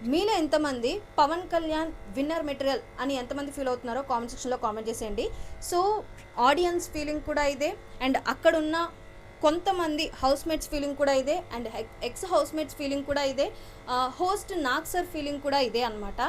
మీలో ఎంతమంది Pawan Kalyan winner material అని ఎంతమంది ఫీల్ అవుతున్నారో కామెంట్ సెక్షన్లో కామెంట్ చేసేయండి. సో ఆడియన్స్ ఫీలింగ్ కూడా ఇదే, అండ్ అక్కడున్న కొంతమంది హౌస్మేట్స్ ఫీలింగ్ కూడా ఇదే, అండ్ ఎక్స్ హౌస్మేట్స్ ఫీలింగ్ కూడా ఇదే, హోస్ట్ నాగ్ సార్ ఫీలింగ్ కూడా ఇదే అనమాట.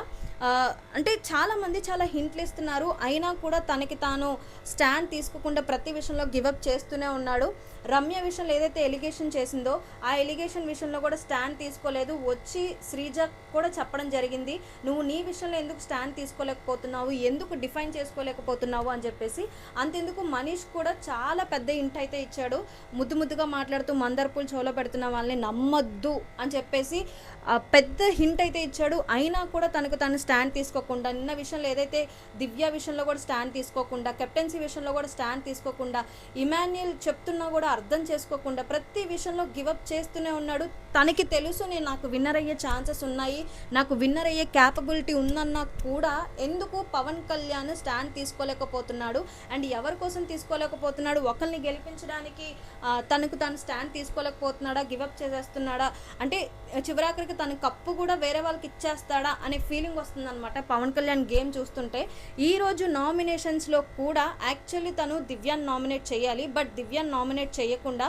అంటే చాలామంది చాలా హింట్లు ఇస్తున్నారు, అయినా కూడా తనకి తాను స్టాండ్ తీసుకోకుండా ప్రతి విషయంలో గివప్ చేస్తూనే ఉన్నాడు. రమ్య విషయంలో ఏదైతే ఎలిగేషన్ చేసిందో ఆ ఎలిగేషన్ విషయంలో కూడా స్టాండ్ తీసుకోలేదు. వచ్చి శ్రీజ కూడా చెప్పడం జరిగింది, నువ్వు నీ విషయంలో ఎందుకు స్టాండ్ తీసుకోలేకపోతున్నావు, ఎందుకు డిఫైన్ చేసుకోలేకపోతున్నావు అని చెప్పేసి. అంతెందుకు మనీష్ కూడా చాలా పెద్ద హింట్ అయితే ఇచ్చాడు. ముద్దుగా మాట్లాడుతూ మందర్పూలు చెవులో పెడుతున్న వాళ్ళని నమ్మొద్దు అని చెప్పేసి పెద్ద హింట్ అయితే ఇచ్చాడు. అయినా కూడా తనకు తను స్టాండ్ తీసుకోకుండా, నిన్న విషయంలో ఏదైతే దివ్య విషయంలో కూడా స్టాండ్ తీసుకోకుండా, కెప్టెన్సీ విషయంలో కూడా స్టాండ్ తీసుకోకుండా, ఇమాన్యుయల్ చెప్తున్నా కూడా అర్థం చేసుకోకుండా ప్రతి విషయంలో గివప్ చేస్తూనే ఉన్నాడు. తనకి తెలుసు నాకు విన్నర్ అయ్యే ఛాన్సెస్ ఉన్నాయి, నాకు విన్నర్ అయ్యే క్యాపబిలిటీ ఉందన్నా కూడా ఎందుకు పవన్ కళ్యాణ్ స్టాండ్ తీసుకోలేకపోతున్నాడు, అండ్ ఎవరి కోసం తీసుకోలేకపోతున్నాడు, ఒకరిని గెలిపించడానికి తనకు తను స్టాండ్ తీసుకోలేకపోతున్నాడా, గివప్ చేసేస్తున్నాడా, అంటే చివరాఖరికి తన కప్పు కూడా వేరే వాళ్ళకి ఇచ్చేస్తాడా అనే ఫీలింగ్ వస్తుందన్నమాట పవన్ కళ్యాణ్ గేమ్ చూస్తుంటే. ఈరోజు నామినేషన్స్లో కూడా యాక్చువల్లీ తను దివ్యాన్ని నామినేట్ చేయాలి, బట్ దివ్యాన్ని నామినేట్ చేయకుండా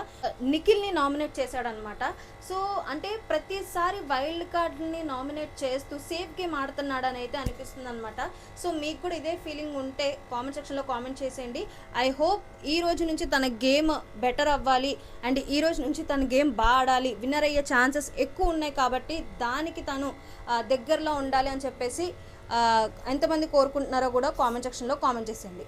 నిఖిల్ని నామినేట్ చేశాడనమాట. సో అంటే ప్రతిసారి వైల్డ్ కార్డ్ని నామినేట్ చేస్తూ సేఫ్ గేమ్ ఆడుతున్నాడని అయితే అనిపిస్తుంది అనమాట. సో మీకు కూడా ఇదే ఫీలింగ్ ఉంటే కామెంట్ సెక్షన్లో కామెంట్ చేసేయండి. ఐ హోప్ ఈ రోజు నుంచి తన గేమ్ బెటర్ అవ్వాలి, అండ్ ఈ రోజు నుంచి తన గేమ్ బాగా ఆడాలి, విన్నర్ అయ్యే ఛాన్సెస్ ఎక్కువ ఉన్నాయి కాబట్టి దానికి తను దగ్గరలో ఉండాలి అని చెప్పేసి ఎంతమంది కోరుకుంటున్నారో కూడా కామెంట్ సెక్షన్లో కామెంట్ చేసేయండి.